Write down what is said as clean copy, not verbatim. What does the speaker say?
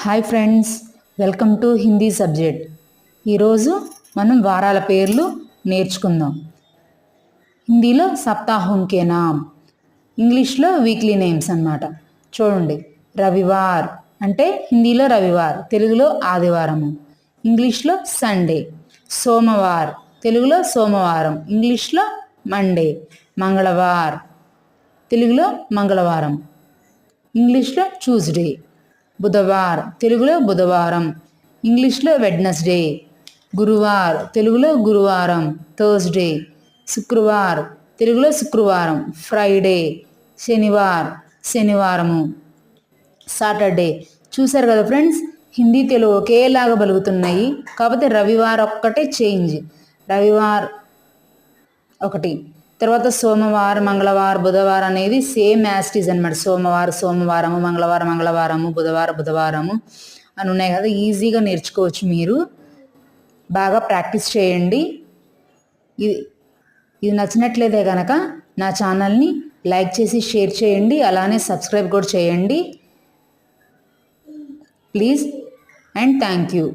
Hi friends, welcome to Hindi subject. ఈరోజు మనం వారాల పేర్లు నేర్చుకుందాం. హిందీలో సప్తాహంకే నామ్, ఇంగ్లీష్లో వీక్లీ నేమ్స్ అన్నమాట. చూడండి, రవివార్ అంటే హిందీలో రవివార్, తెలుగులో ఆదివారము, ఇంగ్లీష్లో సండే. సోమవార్ తెలుగులో సోమవారం, ఇంగ్లీష్లో మండే. మంగళవార్ తెలుగులో మంగళవారం, ఇంగ్లీష్లో ట్యూస్డే. బుధవార్ తెలుగులో బుధవారం, ఇంగ్లీష్లో వెడ్నెస్డే. గురువార్ తెలుగులో గురువారం, థర్స్డే. శుక్రవార్ తెలుగులో శుక్రవారం, ఫ్రైడే. శనివార్ శనివారము, సాటర్డే. చూసారు కదా ఫ్రెండ్స్, హిందీ తెలుగు ఒకేలాగా పలుకుతున్నాయి, కాకపోతే రవివార్ ఒక్కటే చేంజ్. రవివార్ ఒకటి, తర్వాత సోమవార్, మంగళవారం, బుధవారం అనేది సేమ్ యాస్టీజ్ అనమాట. సోమవారం సోమవారము, మంగళవారం మంగళవారము, బుధవారం బుధవారము అని ఉన్నాయి కదా, ఈజీగా నేర్చుకోవచ్చు. మీరు బాగా ప్రాక్టీస్ చేయండి. ఇది నచ్చినట్లయితే కనుక నా ఛానల్ని లైక్ చేసి షేర్ చేయండి, అలానే సబ్స్క్రైబ్ కూడా చేయండి ప్లీజ్. And thank you.